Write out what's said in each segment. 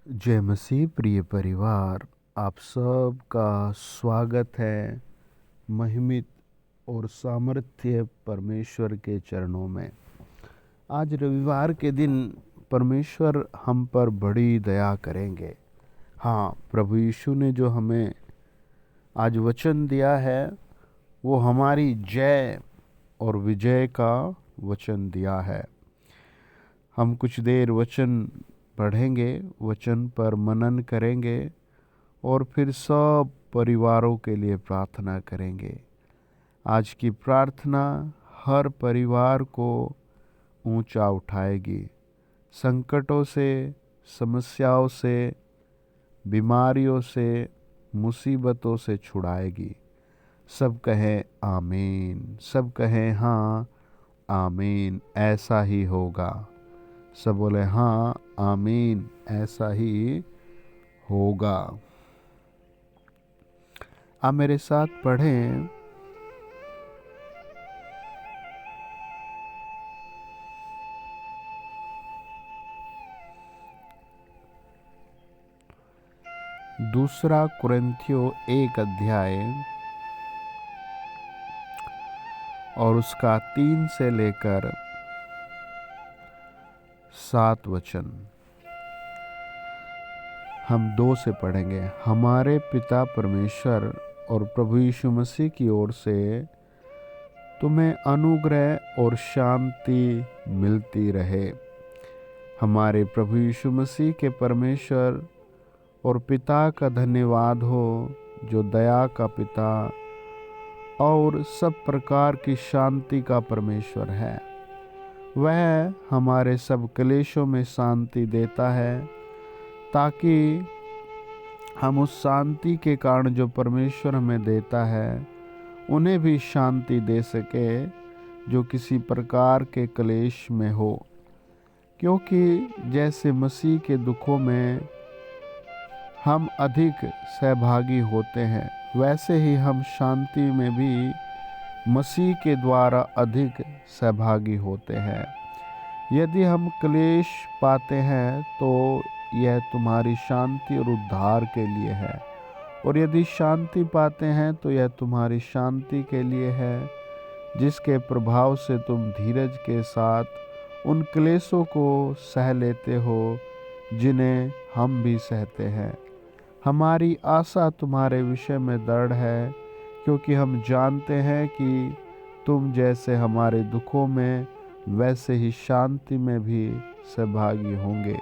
जय मसीह प्रिय परिवार, आप सब का स्वागत है महिमित और सामर्थ्य परमेश्वर के चरणों में। आज रविवार के दिन परमेश्वर हम पर बड़ी दया करेंगे। हाँ, प्रभु यीशु ने जो हमें आज वचन दिया है वो हमारी जय और विजय का वचन दिया है। हम कुछ देर वचन पढ़ेंगे, वचन पर मनन करेंगे और फिर सब परिवारों के लिए प्रार्थना करेंगे। आज की प्रार्थना हर परिवार को ऊंचा उठाएगी, संकटों से, समस्याओं से, बीमारियों से, मुसीबतों से छुड़ाएगी। सब कहें आमीन, सब कहें हाँ आमीन, ऐसा ही होगा। सब बोले हाँ आमीन, ऐसा ही होगा। आप मेरे साथ पढ़ें। दूसरा कुरिन्थियों 1 अध्याय और उसका 3 से लेकर 7 वचन हम 2 से पढ़ेंगे। हमारे पिता परमेश्वर और प्रभु यीशु मसीह की ओर से तुम्हें अनुग्रह और शांति मिलती रहे। हमारे प्रभु यीशु मसीह के परमेश्वर और पिता का धन्यवाद हो, जो दया का पिता और सब प्रकार की शांति का परमेश्वर है। वह हमारे सब क्लेशों में शांति देता है, ताकि हम उस शांति के कारण जो परमेश्वर हमें देता है उन्हें भी शांति दे सके जो किसी प्रकार के क्लेश में हो। क्योंकि जैसे मसीह के दुखों में हम अधिक सहभागी होते हैं, वैसे ही हम शांति में भी मसीह के द्वारा अधिक सहभागी होते हैं। यदि हम क्लेश पाते हैं तो यह तुम्हारी शांति और उद्धार के लिए है, और यदि शांति पाते हैं तो यह तुम्हारी शांति के लिए है, जिसके प्रभाव से तुम धीरज के साथ उन क्लेशों को सह लेते हो जिन्हें हम भी सहते हैं। हमारी आशा तुम्हारे विषय में दृढ़ है, क्योंकि हम जानते हैं कि तुम जैसे हमारे दुखों में वैसे ही शांति में भी सहभागी होंगे।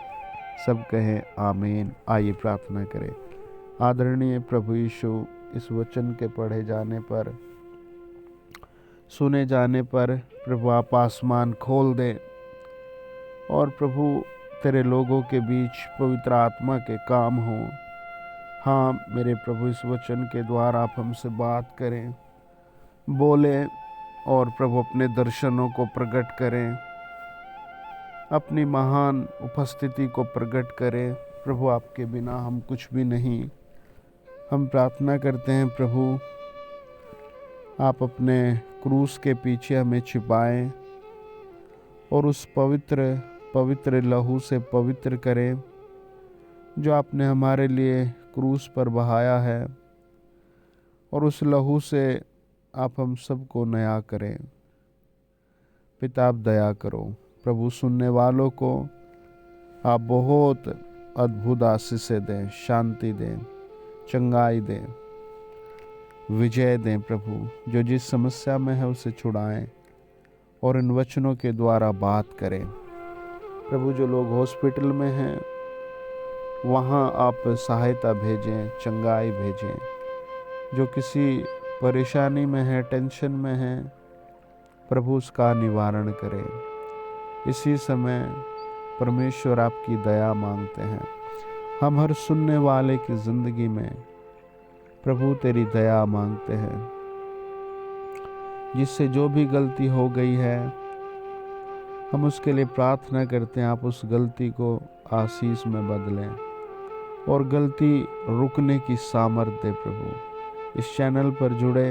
सब कहें आमीन। आइए प्रार्थना करें। आदरणीय प्रभु यीशु, इस वचन के पढ़े जाने पर, सुने जाने पर प्रभु आप आसमान खोल दें और प्रभु तेरे लोगों के बीच पवित्र आत्मा के काम हों। हाँ मेरे प्रभु, इस वचन के द्वारा आप हमसे बात करें, बोलें और प्रभु अपने दर्शनों को प्रकट करें, अपनी महान उपस्थिति को प्रकट करें। प्रभु आपके बिना हम कुछ भी नहीं। हम प्रार्थना करते हैं प्रभु, आप अपने क्रूस के पीछे हमें छिपाएं और उस पवित्र लहू से पवित्र करें जो आपने हमारे लिए क्रूस पर बहाया है, और उस लहू से आप हम सबको नया करें। पिता आप दया करो। प्रभु सुनने वालों को आप बहुत अद्भुत आशीषें दें, शांति दें, चंगाई दें, विजय दें। प्रभु जो जिस समस्या में है उसे छुड़ाएं और इन वचनों के द्वारा बात करें। प्रभु जो लोग हॉस्पिटल में हैं वहाँ आप सहायता भेजें, चंगाई भेजें। जो किसी परेशानी में है, टेंशन में है, प्रभु उसका निवारण करें। इसी समय परमेश्वर आपकी दया मांगते हैं। हम हर सुनने वाले की जिंदगी में प्रभु तेरी दया मांगते हैं। जिससे जो भी गलती हो गई है हम उसके लिए प्रार्थना करते हैं, आप उस गलती को आशीष में बदलें और गलती रुकने की सामर्थ दे। प्रभु इस चैनल पर जुड़े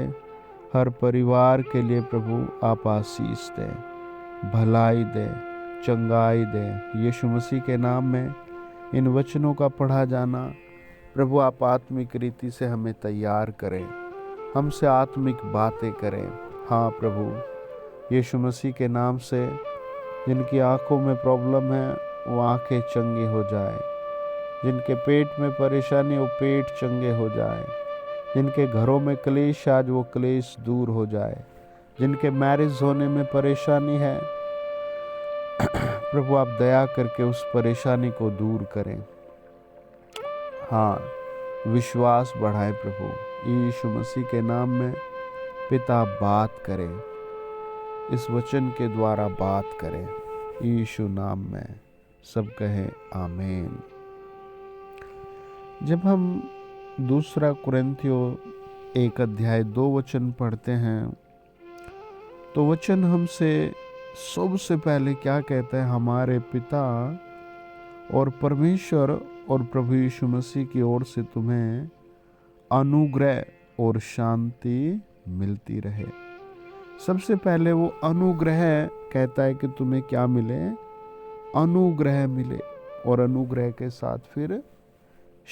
हर परिवार के लिए प्रभु आप आशीष दें, भलाई दें, चंगाई दें। यीशु मसीह के नाम में इन वचनों का पढ़ा जाना प्रभु आप आत्मिक रीति से हमें तैयार करें, हमसे आत्मिक बातें करें। हाँ प्रभु, यीशु मसीह के नाम से जिनकी आंखों में प्रॉब्लम है वो आंखें चंगी हो जाए, जिनके पेट में परेशानी वो पेट चंगे हो जाए, जिनके घरों में क्लेश आज वो क्लेश दूर हो जाए, जिनके मैरिज होने में परेशानी है प्रभु आप दया करके उस परेशानी को दूर करें। हाँ, विश्वास बढ़ाए प्रभु, यीशु मसीह के नाम में पिता बात करें, इस वचन के द्वारा बात करें, यीशु नाम में सब कहें आमीन। जब हम दूसरा कुरिन्थियों 1:2 पढ़ते हैं तो वचन हमसे सबसे पहले क्या कहता है, हमारे पिता और परमेश्वर और प्रभु यीशु मसीह की ओर से तुम्हें अनुग्रह और शांति मिलती रहे। सबसे पहले वो अनुग्रह कहता है कि तुम्हें क्या मिले, अनुग्रह मिले, और अनुग्रह के साथ फिर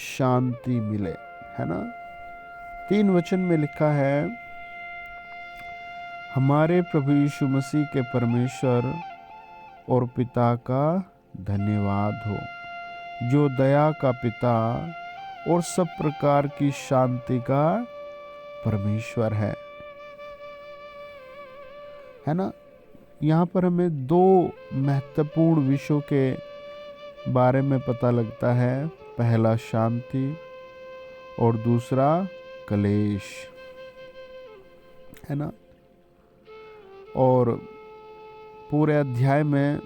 शांति मिले, है ना। 3 वचन में लिखा है, हमारे प्रभु यीशु मसीह के परमेश्वर और पिता का धन्यवाद हो, जो दया का पिता और सब प्रकार की शांति का परमेश्वर है ना। यहाँ पर हमें 2 महत्वपूर्ण विषयों के बारे में पता लगता है, पहला शांति और दूसरा क्लेश, है ना। और पूरे अध्याय में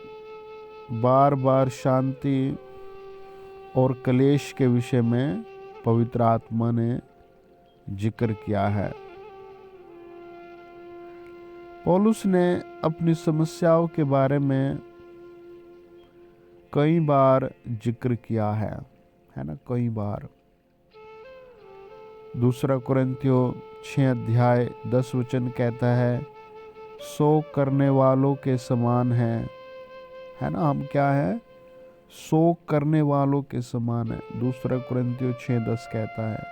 बार बार शांति और क्लेश के विषय में पवित्र आत्मा ने जिक्र किया है। पौलुस ने अपनी समस्याओं के बारे में कई बार जिक्र किया है ना, कई बार। दूसरा कुरिन्थियों 6:10 कहता है, शोक करने वालों के समान है ना। हम क्या है, शोक करने वालों के समान है। दूसरा कुरिन्थियों 6:10 कहता है,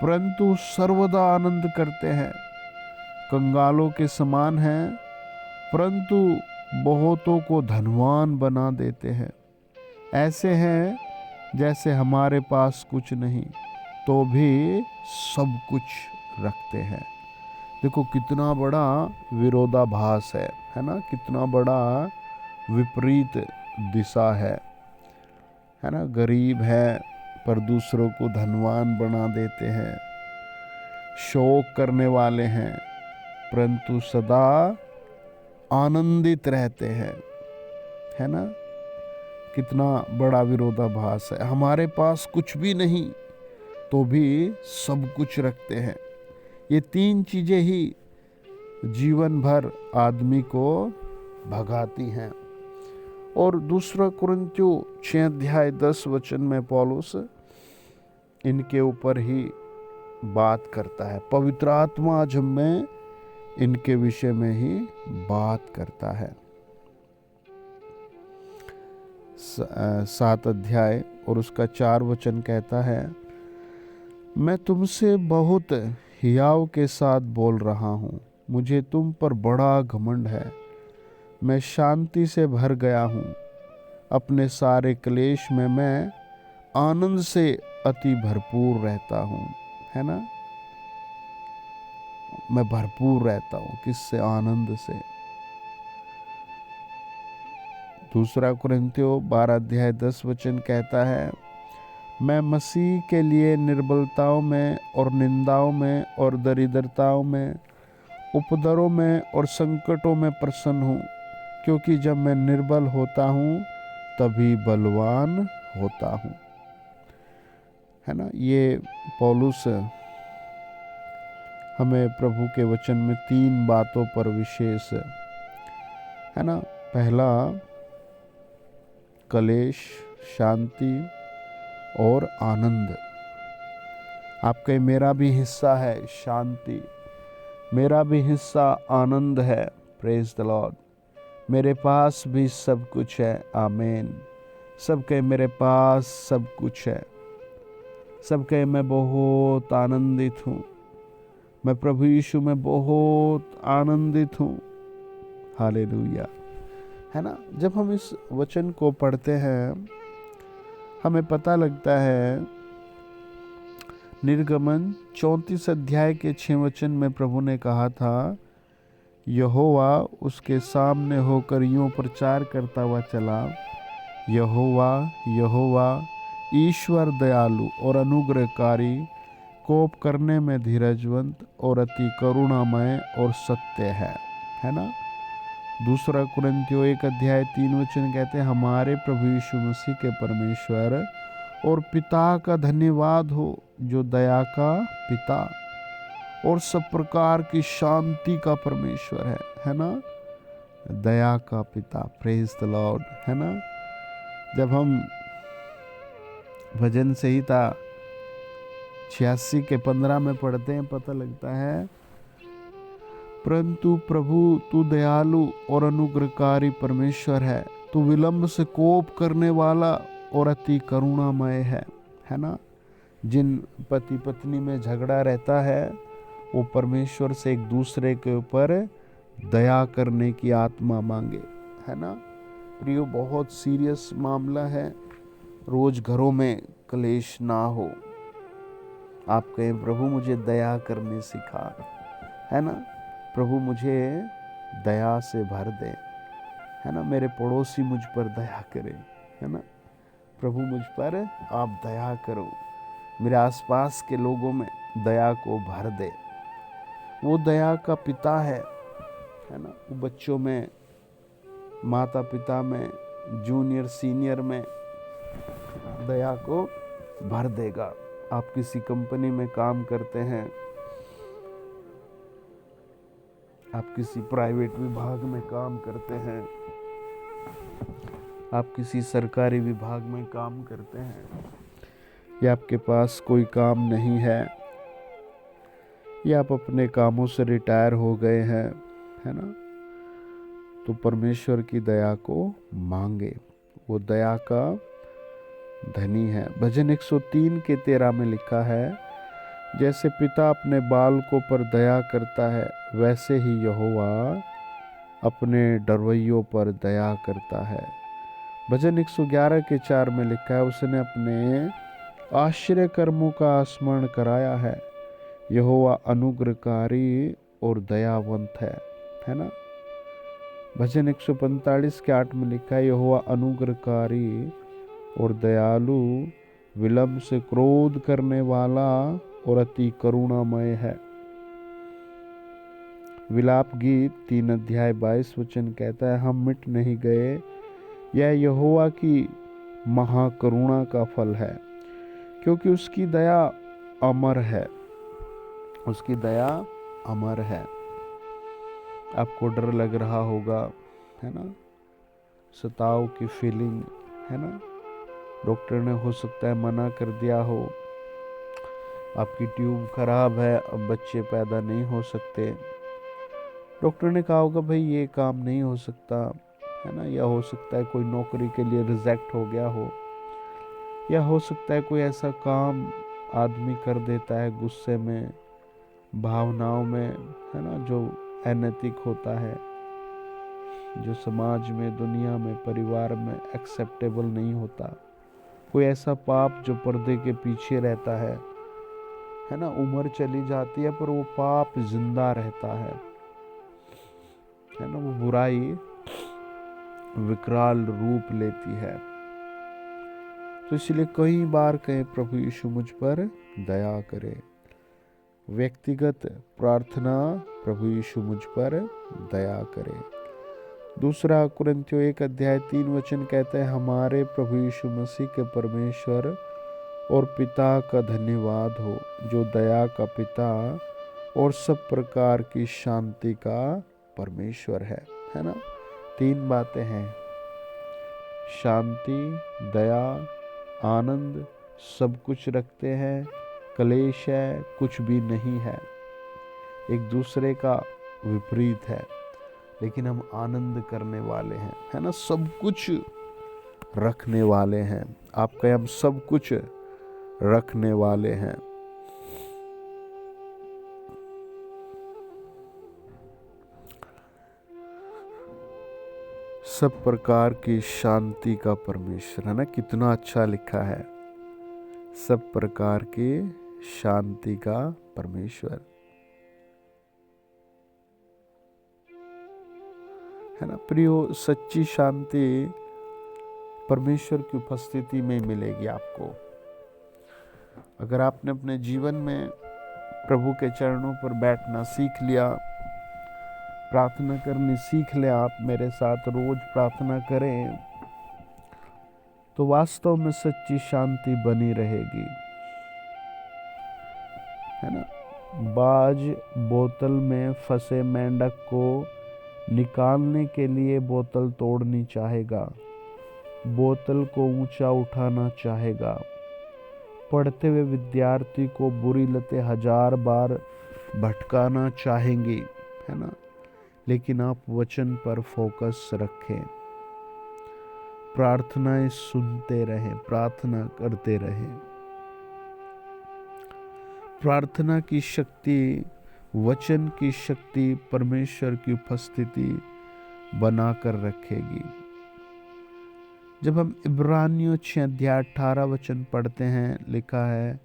परंतु सर्वदा आनंद करते हैं, कंगालों के समान है, परंतु बहुतों को धनवान बना देते हैं, ऐसे हैं जैसे हमारे पास कुछ नहीं तो भी सब कुछ रखते हैं। देखो कितना बड़ा विरोधाभास है ना, कितना बड़ा विपरीत दिशा है ना। गरीब है पर दूसरों को धनवान बना देते हैं, शोक करने वाले हैं परंतु सदा आनंदित रहते हैं, है ना। कितना बड़ा विरोधाभास है, हमारे पास कुछ भी नहीं तो भी सब कुछ रखते हैं। ये 3 चीजें ही जीवन भर आदमी को भगाती हैं। और दूसरा कुरिन्थियों 6:10 में पौलुस इनके ऊपर ही बात करता है। पवित्र आत्मा आज हमें इनके विषय में ही बात करता है। 7 अध्याय और उसका 4 वचन कहता है, मैं तुमसे बहुत हियाव के साथ बोल रहा हूँ, मुझे तुम पर बड़ा घमंड है, मैं शांति से भर गया हूँ, अपने सारे क्लेश में मैं आनंद से अति भरपूर रहता हूँ, है ना। मैं भरपूर रहता हूँ, किससे, आनंद से। दूसरा कुरिन्थियों 12:10 कहता है, मैं मसीह के लिए निर्बलताओं में और निंदाओं में और दरिद्रताओं में, उपद्रवों में और संकटों में प्रसन्न हूँ, क्योंकि जब मैं निर्बल होता हूँ तभी बलवान होता हूँ, है ना। ये पौलुस हमें प्रभु के वचन में 3 बातों पर विशेष, है ना। पहला क्लेश, शांति और आनंद। आप कहें मेरा भी हिस्सा है शांति, मेरा भी हिस्सा आनंद है, प्रेज द लॉर्ड। मेरे पास भी सब कुछ है, आमीन। सब कहे मेरे पास सब कुछ है, सब कहे मैं बहुत आनंदित हूँ, मैं प्रभु यीशु में बहुत आनंदित हूँ। हालेलुया। है ना, जब हम इस वचन को पढ़ते हैं हमें पता लगता है, निर्गमन 34 अध्याय के 6 वचन में प्रभु ने कहा था, यहोवा उसके सामने होकर यूं प्रचार करता हुआ चला, यहोवा यहोवा ईश्वर दयालु और अनुग्रहकारी, कोप करने में धीरजवंत और अति करुणामय और सत्य है ना। दूसरा कुरिन्थियों 1 अध्याय 3 वचन कहते हैं, हमारे प्रभु यीशु मसीह के परमेश्वर और पिता का धन्यवाद हो, जो दया का पिता और सब प्रकार की शांति का परमेश्वर है ना। दया का पिता, प्रेज द लॉर्ड, है ना। जब हम भजन संहिता 86 के 15 में पढ़ते हैं पता लगता है, परंतु प्रभु तू दयालु और अनुग्रहकारी परमेश्वर है, तू विलंब से कोप करने वाला और अति करुणामय है ना। जिन पति पत्नी में झगड़ा रहता है वो परमेश्वर से एक दूसरे के ऊपर दया करने की आत्मा मांगे, है ना। प्रियो, बहुत सीरियस मामला है, रोज घरों में क्लेश ना हो। आप कहें प्रभु मुझे दया करने सिखा, है ना, प्रभु मुझे दया से भर दे, है ना, मेरे पड़ोसी मुझ पर दया करे, है ना, प्रभु मुझ पर आप दया करो, मेरे आसपास के लोगों में दया को भर दे। वो दया का पिता है ना। वो बच्चों में, माता पिता में, जूनियर सीनियर में दया को भर देगा। आप किसी कंपनी में काम करते हैं, आप किसी प्राइवेट विभाग में काम करते हैं, आप किसी सरकारी विभाग में काम करते हैं, या आपके पास कोई काम नहीं है, या आप अपने कामों से रिटायर हो गए हैं, है ना, तो परमेश्वर की दया को मांगे, वो दया का धनी है। भजन 103 के 13 में लिखा है, जैसे पिता अपने बालकों पर दया करता है वैसे ही यहोवा अपने डरवैयों पर दया करता है। भजन 111 के 4 में लिखा है, उसने अपने आश्चर्य कर्मों का स्मरण कराया है, यहोवा अनुग्रहकारी और दयावंत है ना। भजन 145 के 8 में लिखा है, यहोवा अनुग्रहकारी और दयालु, विलंब से क्रोध करने वाला और अति करुणामय है। विलाप गीत 3 अध्याय 22 वचन कहता है, हम मिट नहीं गए, यह यहोवा की महाकरुणा का फल है, क्योंकि उसकी दया अमर है, उसकी दया अमर है। आपको डर लग रहा होगा, है ना, सताव की फीलिंग, है ना, डॉक्टर ने हो सकता है मना कर दिया हो, आपकी ट्यूब खराब है, अब बच्चे पैदा नहीं हो सकते, डॉक्टर ने कहा होगा भाई ये काम नहीं हो सकता, है ना, या हो सकता है कोई नौकरी के लिए रिजेक्ट हो गया हो, या हो सकता है कोई ऐसा काम आदमी कर देता है गुस्से में, भावनाओं में, है ना, जो अनैतिक होता है, जो समाज में, दुनिया में, परिवार में एक्सेप्टेबल नहीं होता, कोई ऐसा पाप जो पर्दे के पीछे रहता है ना, उम्र चली जाती है पर वो पाप जिंदा रहता है ना, वो बुराई विकराल रूप लेती है। तो इसलिए कई बार कहे प्रभु यीशु मुझ पर दया करे। व्यक्तिगत प्रार्थना, प्रभु यीशु मुझ पर दया करे। दूसरा कुरिन्थियों 1 अध्याय 3 वचन कहते हैं, हमारे प्रभु यीशु मसीह के परमेश्वर और पिता का धन्यवाद हो, जो दया का पिता और सब प्रकार की शांति का परमेश्वर है ना। 3 बातें हैं, शांति, दया, आनंद, सब कुछ रखते हैं, क्लेश है कुछ भी नहीं है, एक दूसरे का विपरीत है, लेकिन हम आनंद करने वाले हैं, है ना। सब कुछ रखने वाले हैं, आपका हम सब कुछ रखने वाले हैं। सब प्रकार की शांति का परमेश्वर, है ना, कितना अच्छा लिखा है, सब प्रकार की शांति का परमेश्वर, है ना प्रियो। सच्ची शांति परमेश्वर की उपस्थिति में मिलेगी आपको। अगर आपने अपने जीवन में प्रभु के चरणों पर बैठना सीख लिया, प्रार्थना करनी सीख ले, आप मेरे साथ रोज प्रार्थना करें, तो वास्तव में सच्ची शांति बनी रहेगी, है ना। बाज बोतल में फंसे मेंढक को निकालने के लिए बोतल तोड़नी चाहेगा, बोतल को ऊंचा उठाना चाहेगा। पढ़ते हुए विद्यार्थी को बुरी लतें 1000 बार भटकाना चाहेंगी, है ना, लेकिन आप वचन पर फोकस रखें, प्रार्थनाएं सुनते रहें, प्रार्थना करते रहें। प्रार्थना की शक्ति, वचन की शक्ति परमेश्वर की उपस्थिति बनाकर रखेगी। जब हम इब्रानियों 6:18 पढ़ते हैं, लिखा है,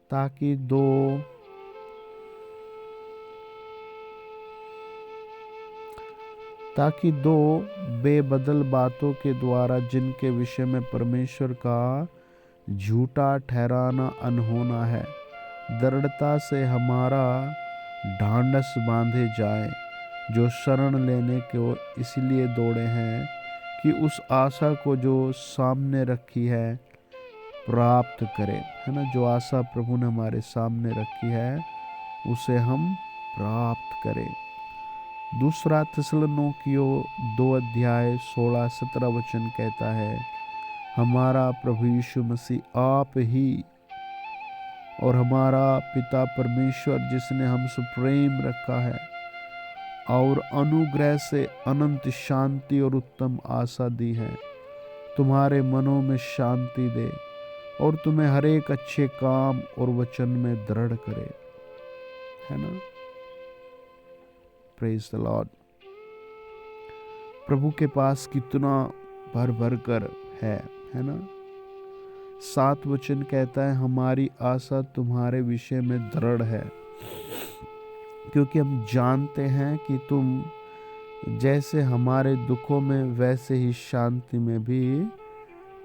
ताकि दो बेबदल बातों के द्वारा जिनके विषय में परमेश्वर का झूठा ठहराना अनहोना है, दृढ़ता से हमारा ढांढस बांधे जाए, जो शरण लेने को इसलिए दौड़े हैं कि उस आशा को जो सामने रखी है प्राप्त करें, है ना। जो आशा प्रभु ने हमारे सामने रखी है उसे हम प्राप्त करें। दूसरा थिस्सलुनीकियों 2:16-17 कहता है, हमारा प्रभु यीशु मसीह आप ही और हमारा पिता परमेश्वर, जिसने हमसे प्रेम रखा है और अनुग्रह से अनंत शांति और उत्तम आशा दी है, तुम्हारे मनों में शांति दे और तुम्हें हर एक अच्छे काम और वचन में दृढ़ करे, है ना। Praise the Lord. प्रभु के पास कितना भर भर कर है ना। 7 वचन कहता है, हमारी आशा तुम्हारे विषय में दृढ़ है, क्योंकि हम जानते हैं कि तुम जैसे हमारे दुखों में वैसे ही शांति में भी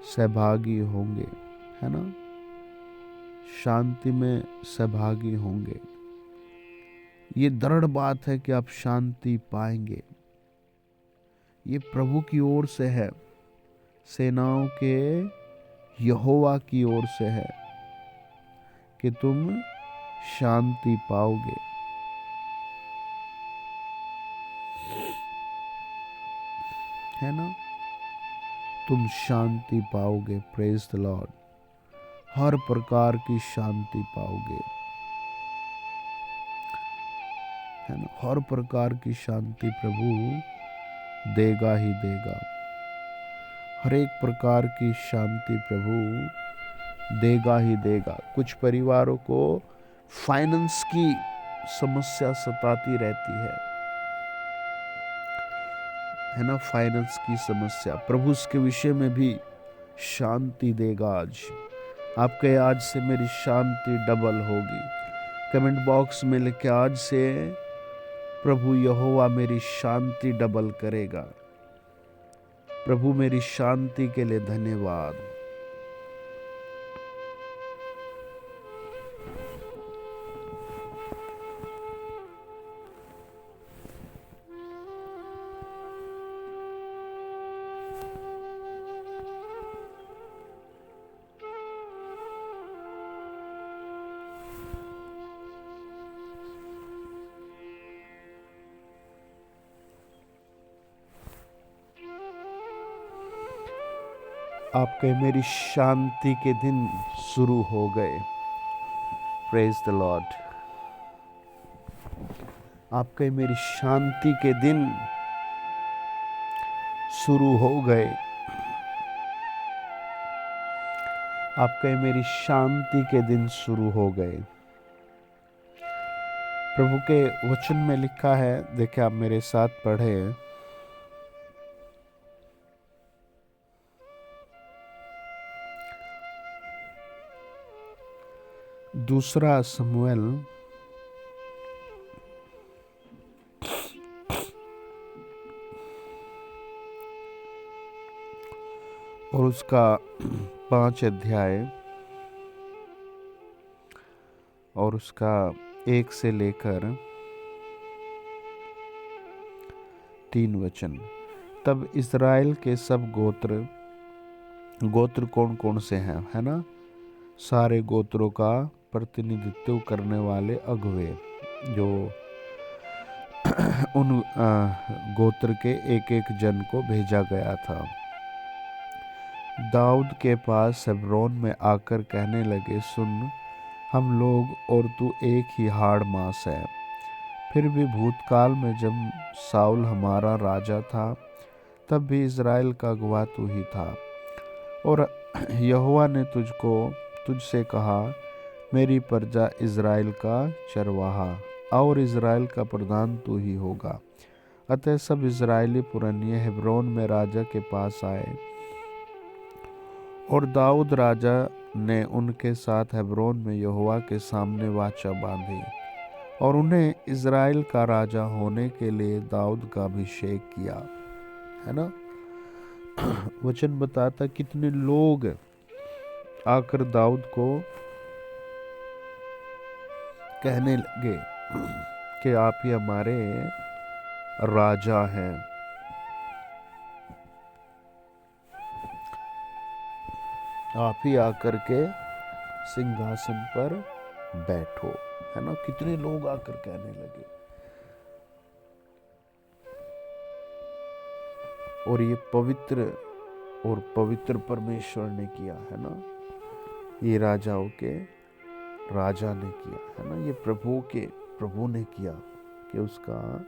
सहभागी होंगे, है ना, शांति में सहभागी होंगे। ये दृढ़ बात है कि आप शांति पाएंगे। ये प्रभु की ओर से है, सेनाओं के यहोवा की ओर से है कि तुम शांति पाओगे, है ना, तुम शांति पाओगे। Praise the Lord. हर प्रकार की शांति पाओगे, है ना, हर प्रकार की शांति प्रभु देगा ही देगा। हर एक प्रकार की शांति प्रभु देगा ही देगा। कुछ परिवारों को फाइनेंस की समस्या सताती रहती है ना, फाइनेंस की समस्या, प्रभु उसके विषय में भी शांति देगा। आज आप कहे, आज से मेरी शांति डबल होगी। कमेंट बॉक्स में लिखे, आज से प्रभु यहोवा मेरी शांति डबल करेगा। प्रभु मेरी शांति के लिए धन्यवाद। आप कहे, मेरी शांति के दिन शुरू हो गए। Praise the Lord. आप कहे, मेरी शांति के दिन शुरू हो गए। आप कहें मेरी शांति के दिन शुरू हो गए। प्रभु के वचन में लिखा है, देखिए आप मेरे साथ पढ़े, दूसरा शमूएल और उसका 5 अध्याय और उसका 1 से लेकर 3 वचन। तब इज़राइल के सब गोत्र कौन कौन से हैं, है ना, सारे गोत्रों का प्रतिनिधित्व करने वाले अगुवे, जो उन गोत्र के एक एक जन को भेजा गया था, दाऊद के पास हेब्रोन में आकर कहने लगे, सुन, हम लोग और तू एक ही हाड़ मांस है। फिर भी भूतकाल में जब साउल हमारा राजा था, तब भी इज़राइल का अगुवा तू ही था, और यहोवा ने तुझसे कहा, मेरी प्रजा इज़राइल का चरवाहा और इज़राइल का प्रधान तू ही होगा। अतः सब इज़राइली पुरनिये हेब्रोन में राजा के पास आए, और दाऊद राजा ने उनके साथ हेब्रोन में यहोवा के सामने वाचा बांधी, और उन्हें इज़राइल का राजा होने के लिए दाऊद का अभिषेक किया, है ना। वचन बताता कितने लोग आकर दाऊद को कहने लगे कि आप ही हमारे राजा हैं। आप ही आकर के सिंहासन पर बैठो, है ना। कितने लोग आकर कहने लगे, और ये पवित्र परमेश्वर ने किया, है ना। ये राजाओं के राजा ने किया, है ना। ये प्रभु ने किया कि उसका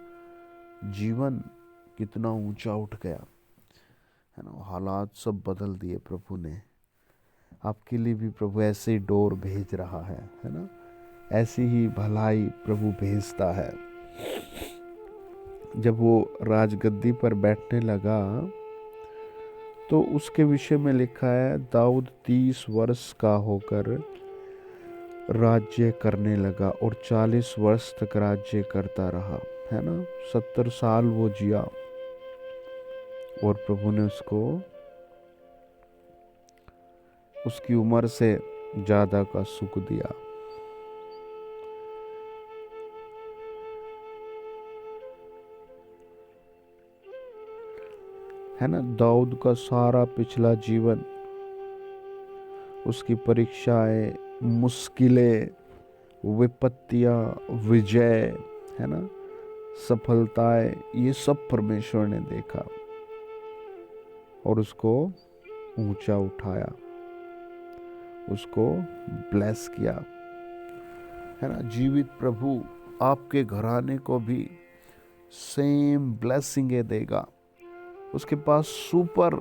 जीवन कितना ऊंचा उठ गया, है ना। हालात सब बदल दिए प्रभु ने। आपके लिए भी प्रभु ऐसे ही डोर भेज रहा है ना। ऐसी ही भलाई प्रभु भेजता है। जब वो राजगद्दी पर बैठने लगा तो उसके विषय में लिखा है, दाऊद 30 वर्ष का होकर राज्य करने लगा और 40 वर्ष तक राज्य करता रहा, है ना। 70 साल वो जिया और प्रभु ने उसको उसकी उम्र से ज्यादा का सुख दिया, है ना। दाऊद का सारा पिछला जीवन, उसकी परीक्षाएं, मुश्किलें, विपत्तियां, विजय, है ना, सफलताएं, ये सब परमेश्वर ने देखा और उसको ऊंचा उठाया, उसको ब्लेस किया, है ना। जीवित प्रभु आपके घराने को भी सेम ब्लेसिंग देगा। उसके पास सुपर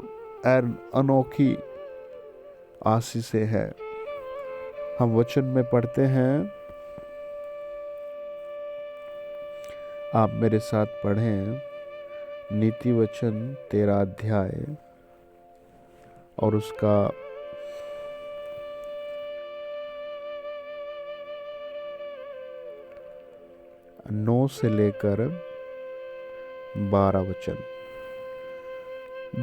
एंड अनोखी आशीषें है। हम वचन में पढ़ते हैं, आप मेरे साथ पढ़ें, नीति वचन 13 अध्याय और उसका 9 से लेकर 12 वचन।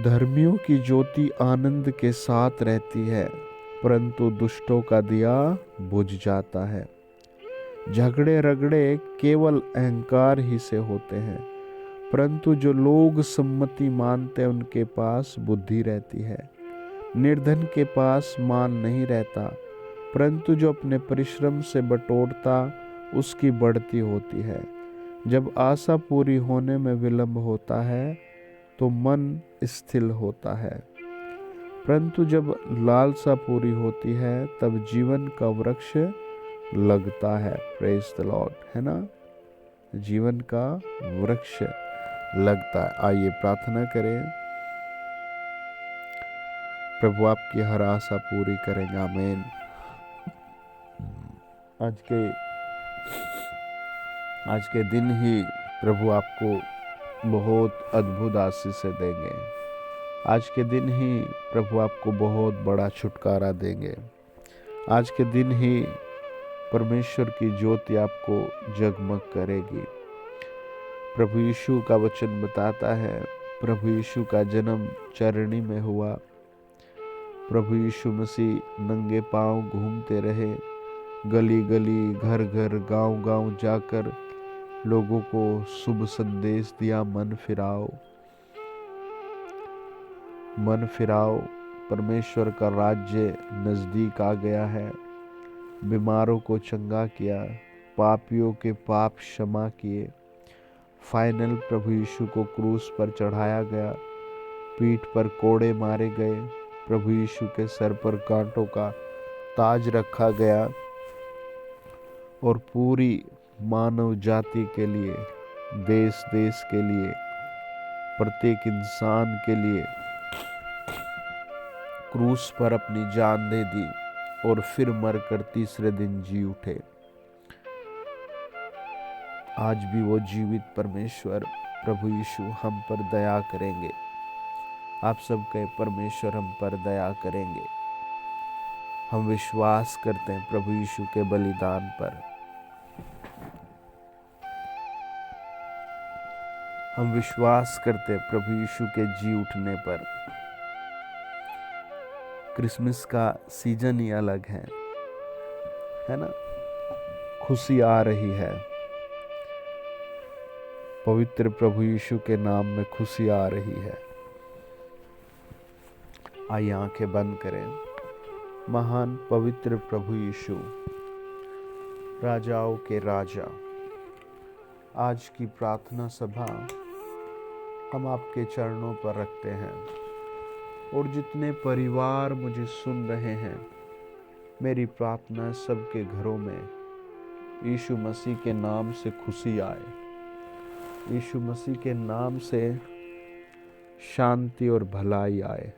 धर्मियों की ज्योति आनंद के साथ रहती है, परंतु दुष्टों का दिया बुझ जाता है। झगड़े रगड़े केवल अहंकार ही से होते हैं, परंतु जो लोग सम्मति मानते हैं उनके पास बुद्धि रहती है। निर्धन के पास मान नहीं रहता, परंतु जो अपने परिश्रम से बटोरता उसकी बढ़ती होती है। जब आशा पूरी होने में विलंब होता है तो मन स्थिर होता है, परंतु जब लालसा पूरी होती है तब जीवन का वृक्ष लगता है। प्रेज द लॉर्ड, है ना। जीवन का वृक्ष लगता है। आइए प्रार्थना करें। प्रभु आपकी हर आशा पूरी करेंगे। आमीन। आज के दिन ही प्रभु आपको बहुत अद्भुत आशीष देंगे। आज के दिन ही प्रभु आपको बहुत बड़ा छुटकारा देंगे। आज के दिन ही परमेश्वर की ज्योति आपको जगमग करेगी। प्रभु यीशु का वचन बताता है, प्रभु यीशु का जन्म चरनी में हुआ। प्रभु यीशु मसीह नंगे पांव घूमते रहे, गली गली, घर घर, गांव गांव जाकर लोगों को शुभ संदेश दिया, मन फिराओ, परमेश्वर का राज्य नजदीक आ गया है। बीमारों को चंगा किया, पापियों के पाप क्षमा किए। फाइनल प्रभु यीशु को क्रूस पर चढ़ाया गया, पीठ पर कोड़े मारे गए, प्रभु यीशु के सर पर कांटों का ताज रखा गया और पूरी मानव जाति के लिए, देश देश के लिए, प्रत्येक इंसान के लिए क्रूस पर अपनी जान दे दी और फिर मरकर तीसरे दिन जी उठे। आज भी वो जीवित परमेश्वर प्रभु यीशु हम पर दया करेंगे। आप सब कहे, परमेश्वर हम पर दया करेंगे। हम विश्वास करते हैं प्रभु यीशु के बलिदान पर। हम विश्वास करते हैं प्रभु यीशु के जी उठने पर। क्रिसमस का सीजन ही अलग है ना? खुशी आ रही है। पवित्र प्रभु यीशु के नाम में खुशी आ रही है। आइए आंखें बंद करें। महान पवित्र प्रभु यीशु, राजाओं के राजा, आज की प्रार्थना सभा हम आपके चरणों पर रखते हैं। और जितने परिवार मुझे सुन रहे हैं, मेरी प्रार्थना सबके घरों में यीशु मसीह के नाम से खुशी आए। यीशु मसीह के नाम से शांति और भलाई आए।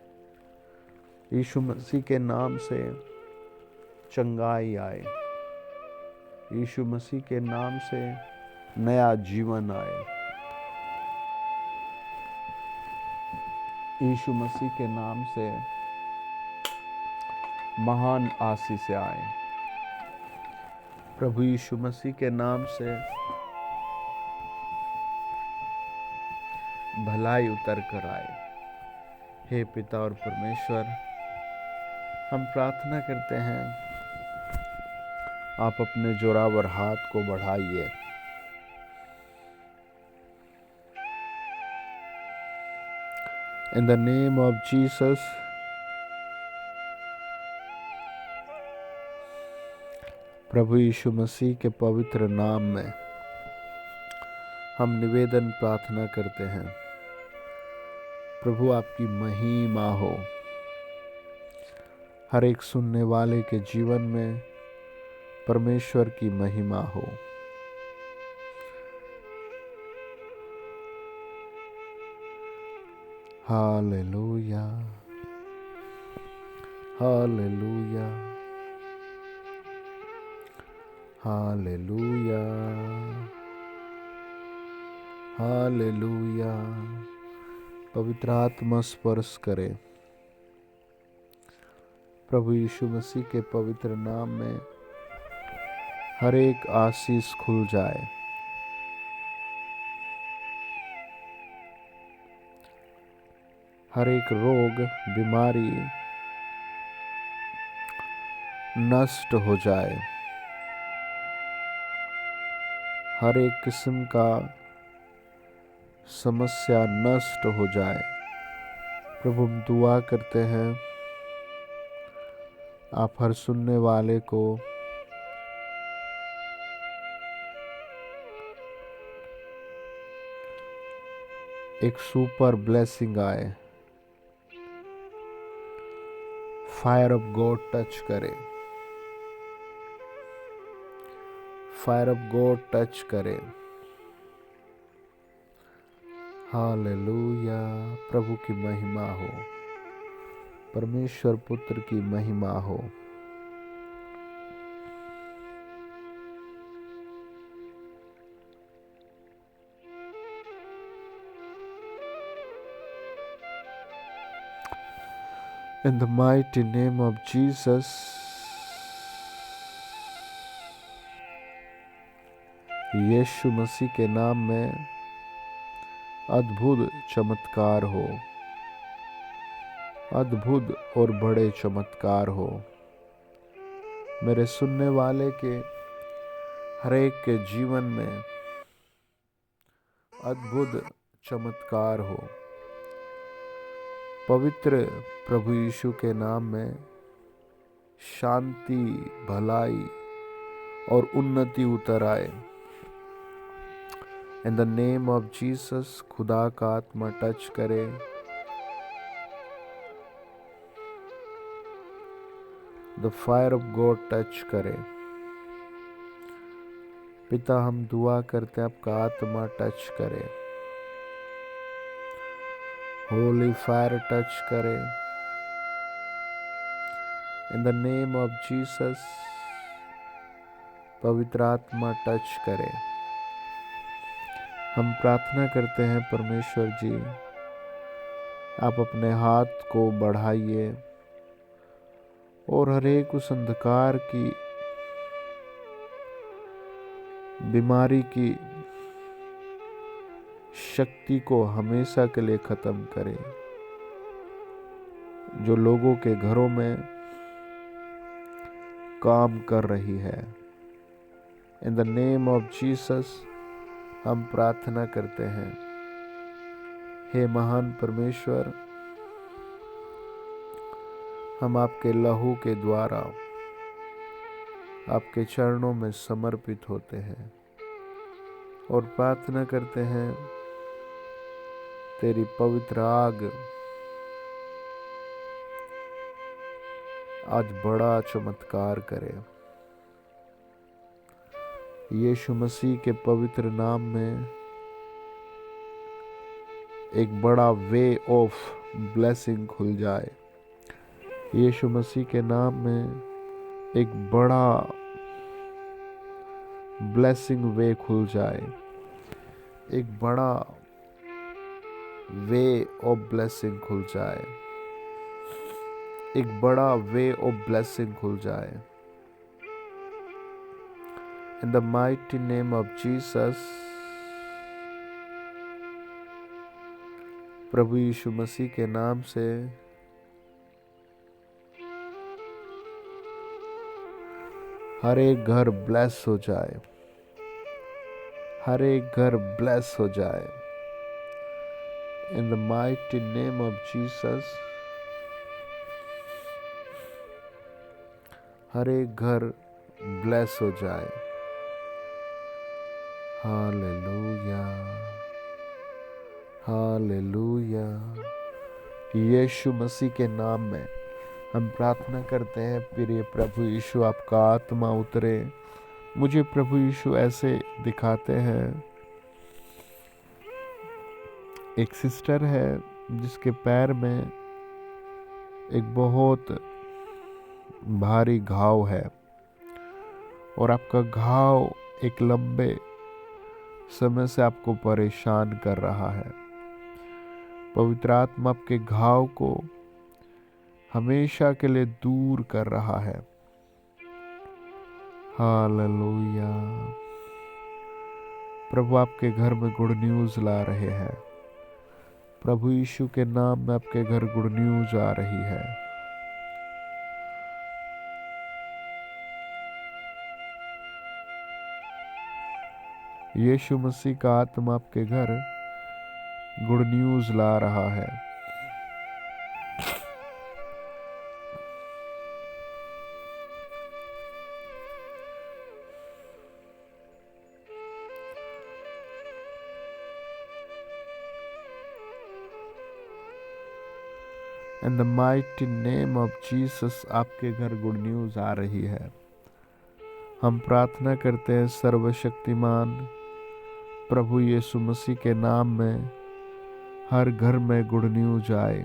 यीशु मसीह के नाम से चंगाई आए। यीशु मसीह के नाम से नया जीवन आए। यीशु मसीह के नाम से महान आशीष आए। प्रभु यीशु मसीह के नाम से भलाई उतर कर आए। हे पिता और परमेश्वर, हम प्रार्थना करते हैं, आप अपने जोरावर हाथ को बढ़ाइए। In the name of Jesus, प्रभु यीशु मसीह के पवित्र नाम में हम निवेदन प्रार्थना करते हैं, प्रभु आपकी महिमा हो। हर एक सुनने वाले के जीवन में परमेश्वर की महिमा हो। Hallelujah, hallelujah, hallelujah, hallelujah. पवित्र आत्मा स्पर्श करे। प्रभु यीशु मसीह के पवित्र नाम में हर एक आशीष खुल जाए। हर एक रोग, बीमारी नष्ट हो जाए। हर एक किस्म का समस्या नष्ट हो जाए। प्रभु हम दुआ करते हैं, आप हर सुनने वाले को एक सुपर ब्लेसिंग आए। फायर ऑफ गॉड टच करे। फायर ऑफ गॉड टच करे। हालेलुया। प्रभु की महिमा हो। परमेश्वर पुत्र की महिमा हो। In the mighty name of Jesus, यीशु मसीह के नाम में अद्भुत चमत्कार हो, अद्भुत और बड़े चमत्कार हो। मेरे सुनने वाले के हर एक के जीवन में अद्भुत चमत्कार हो। पवित्र प्रभु यीशु के नाम में शांति, भलाई और उन्नति उतर आए। इन द नेम ऑफ जीसस, खुदा का आत्मा टच करे। The fire of God touch करे। पिता, हम दुआ करते हैं आपका आत्मा टच करे, होली फायर टच करे। इन द नेम ऑफ जीसस, पवित्र आत्मा टच करे। हम प्रार्थना करते हैं परमेश्वर जी, आप अपने हाथ को बढ़ाइए और हर एक उस अंधकार की, बीमारी की शक्ति को हमेशा के लिए खत्म करें, जो लोगों के घरों में काम कर रही है। इन द नेम ऑफ जीसस हम प्रार्थना करते हैं। हे महान परमेश्वर, हम आपके लहू के द्वारा आपके चरणों में समर्पित होते हैं और प्रार्थना करते हैं तेरी पवित्र आग आज बड़ा चमत्कार करे। यीशु मसीह के पवित्र नाम में एक बड़ा वे ऑफ ब्लेसिंग खुल जाए। यीशु मसीह के नाम में एक बड़ा ब्लेसिंग वे खुल जाए। एक बड़ा वे ऑफ ब्लेसिंग खुल जाए। एक बड़ा वे ऑफ ब्लेसिंग खुल जाए। In the mighty name of Jesus, प्रभु यीशु मसीह के नाम से हर एक घर ब्लेस हो जाए। हर एक घर ब्लेस हो जाए। In the mighty name of Jesus, हर एक घर ब्लेस हो जाए। Hallelujah, hallelujah. यीशु मसीह के नाम में हम प्रार्थना करते हैं, प्रिय प्रभु यीशु, आपका आत्मा उतरे। मुझे प्रभु यीशु ऐसे दिखाते हैं, एक सिस्टर है जिसके पैर में एक बहुत भारी घाव है और आपका घाव एक लंबे समय से आपको परेशान कर रहा है। पवित्र आत्मा आपके घाव को हमेशा के लिए दूर कर रहा है। हालेलुया। प्रभु आपके घर में गुड न्यूज ला रहे हैं। प्रभु यीशु के नाम में आपके घर गुड न्यूज आ रही है। यीशु मसीह का आत्मा आपके घर गुड न्यूज ला रहा है। In the mighty name of Jesus आपके घर गुड न्यूज आ रही है। हम प्रार्थना करते हैं सर्वशक्तिमान प्रभु यीशु मसीह के नाम में हर घर में गुड न्यूज आए।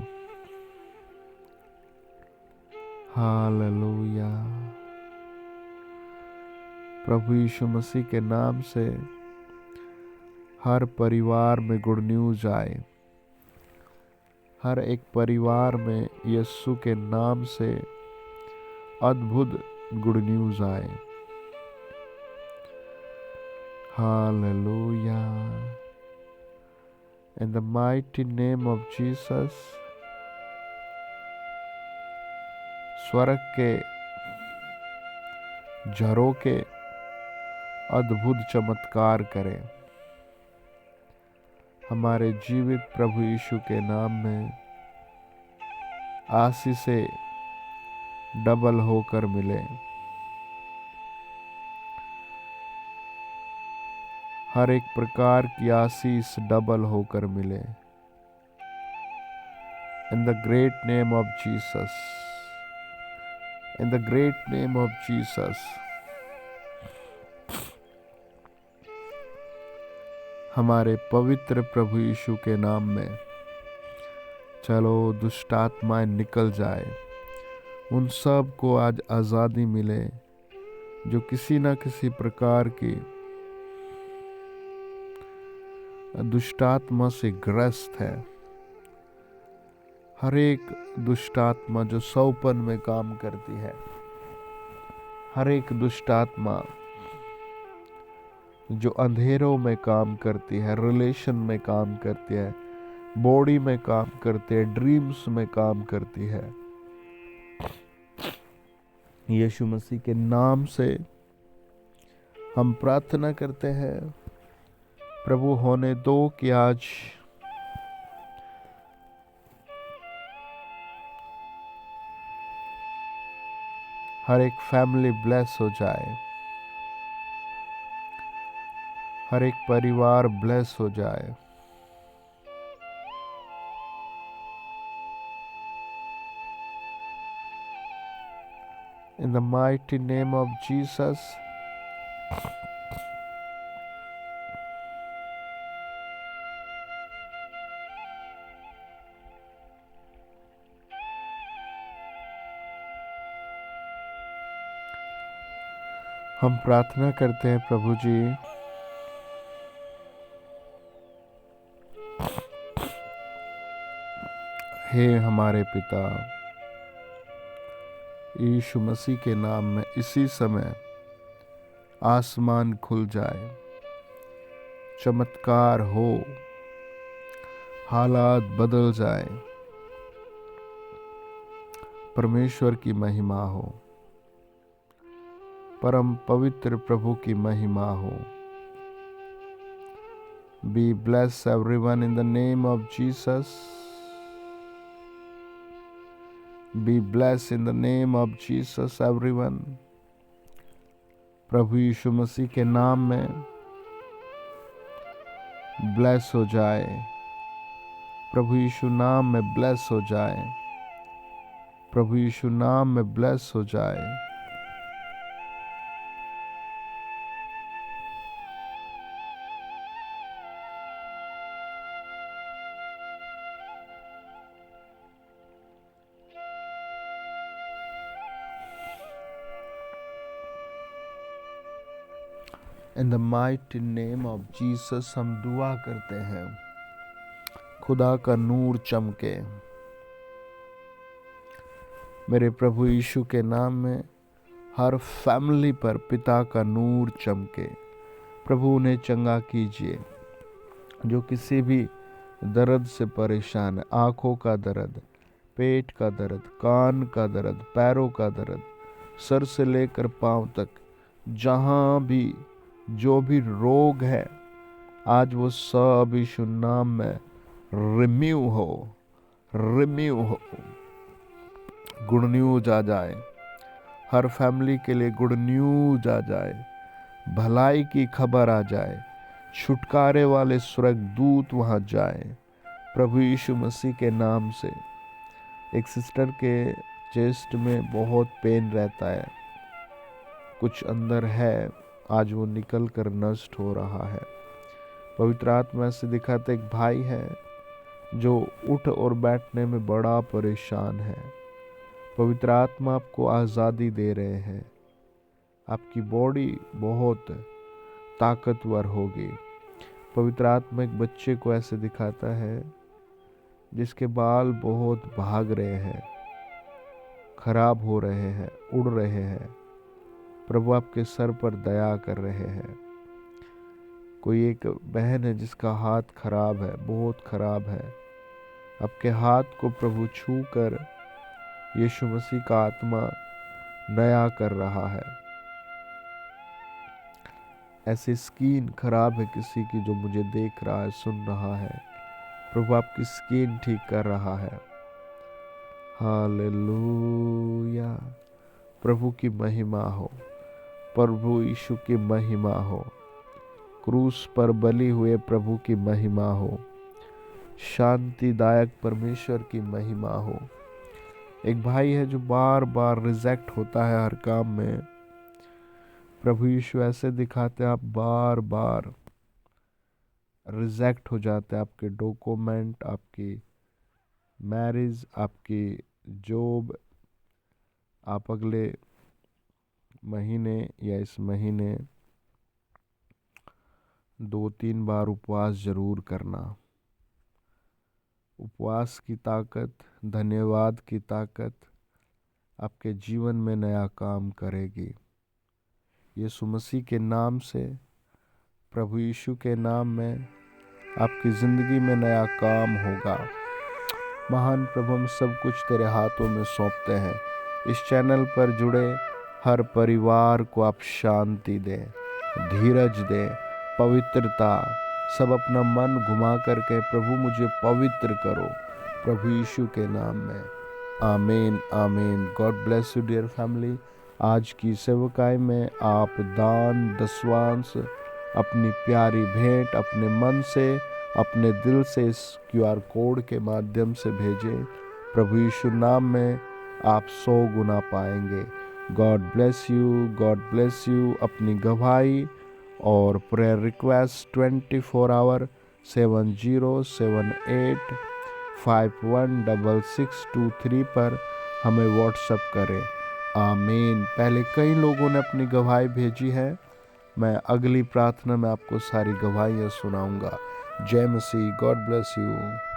हालेलुया। प्रभु यीशु मसीह के नाम से हर परिवार में गुड न्यूज आए। हर एक परिवार में यीशु के नाम से अद्भुत गुड न्यूज आए। Hallelujah. In the mighty name of Jesus, स्वर्ग के झरोखे अद्भुत चमत्कार करें। हमारे जीवित प्रभु यीशु के नाम में आशीषें डबल होकर मिले। हर एक प्रकार की आशीष डबल होकर मिले। In the great name of Jesus, in the great name of Jesus, हमारे पवित्र प्रभु यीशु के नाम में चलो दुष्ट आत्माएं निकल जाए। उन सब को आज आज़ादी मिले जो किसी न किसी प्रकार की दुष्ट आत्मा से ग्रस्त है। हर एक दुष्ट आत्मा जो सौपन में काम करती है, हर एक दुष्ट आत्मा जो अंधेरों में काम करती है, रिलेशन में काम करती है, बॉडी में काम करती है, ड्रीम्स में काम करती है, यीशु मसीह के नाम से हम प्रार्थना करते हैं प्रभु होने दो कि आज हर एक फैमिली ब्लेस हो जाए, हर एक परिवार ब्लेस हो जाए। In the mighty name of Jesus, हम प्रार्थना करते हैं प्रभु जी, हे हमारे पिता, यीशु मसीह के नाम में इसी समय आसमान खुल जाए, चमत्कार हो, हालात बदल जाए, परमेश्वर की महिमा हो, परम पवित्र प्रभु की महिमा हो। Be blessed everyone in the name of Jesus. Be blessed in the name of Jesus everyone. प्रभु यीशु मसीह के नाम में ब्लेस हो जाए, प्रभु यीशु नाम में ब्लेस हो जाए, प्रभु यीशु नाम में ब्लेस हो जाए। In the mighty name of Jesus हम दुआ करते हैं खुदा का नूर चमके। मेरे प्रभु यीशु के नाम में हर फैमिली पर पिता का नूर चमके। प्रभु उन्हें चंगा कीजिए जो किसी भी दर्द से परेशान है, आँखों का दर्द, पेट का दर्द, कान का दर्द, पैरों का दर्द, सर से लेकर पांव तक, जहाँ भी जो भी रोग है, आज वो सब यीशु नाम में रिम्यू हो, रिम्यू हो। गुड न्यूज आ जाए, हर फैमिली के लिए गुड न्यूज आ जाए, भलाई की खबर आ जाए, छुटकारे वाले स्वर्गदूत वहां जाए प्रभु यीशु मसीह के नाम से। एक सिस्टर के चेस्ट में बहुत पेन रहता है, कुछ अंदर है, आज वो निकल कर नष्ट हो रहा है। पवित्र आत्मा से दिखाते एक भाई है जो उठ और बैठने में बड़ा परेशान है। पवित्र आत्मा आपको आज़ादी दे रहे हैं। आपकी बॉडी बहुत ताकतवर होगी। पवित्र आत्मा एक बच्चे को ऐसे दिखाता है जिसके बाल बहुत भाग रहे हैं, खराब हो रहे हैं, उड़ रहे हैं। प्रभु आपके सर पर दया कर रहे हैं। कोई एक बहन है जिसका हाथ खराब है, बहुत खराब है। आपके हाथ को प्रभु छू कर यीशु मसीह का आत्मा नया कर रहा है। ऐसी स्किन खराब है किसी की जो मुझे देख रहा है, सुन रहा है, प्रभु आपकी स्किन ठीक कर रहा है। हालेलुया। प्रभु की महिमा हो, प्रभु यीशु की महिमा हो, क्रूस पर बलि हुए प्रभु की महिमा हो, शांतिदायक परमेश्वर की महिमा हो। एक भाई है जो बार बार रिजेक्ट होता है हर काम में। प्रभु यीशु ऐसे दिखाते हैं, आप बार बार रिजेक्ट हो जाते हैं। आपके डॉक्यूमेंट, आपकी मैरिज, आपकी जॉब, आप अगले महीने या इस महीने 2-3 बार उपवास जरूर करना। उपवास की ताकत, धन्यवाद की ताकत आपके जीवन में नया काम करेगी। यीशु मसीह के नाम से, प्रभु यीशु के नाम में आपकी ज़िंदगी में नया काम होगा। महान प्रभु, हम सब कुछ तेरे हाथों में सौंपते हैं। इस चैनल पर जुड़े हर परिवार को आप शांति दें, धीरज दें, पवित्रता। सब अपना मन घुमा करके प्रभु मुझे पवित्र करो, प्रभु यीशु के नाम में। आमीन, आमीन। God bless you dear family. आज की सेवकाई में आप दान, दसवांश, अपनी प्यारी भेंट अपने मन से, अपने दिल से इस QR कोड के माध्यम से भेजें। प्रभु यीशु नाम में आप 100 गुना पाएंगे। God bless you, God bless you. अपनी गवाही और प्रेयर रिक्वेस्ट 24 आवर 7078516623 पर हमें व्हाट्सएप करें। आमीन। पहले कई लोगों ने अपनी गवाही भेजी है। मैं अगली प्रार्थना में आपको सारी गवाहियाँ सुनाऊंगा। जय मसीह। God bless you.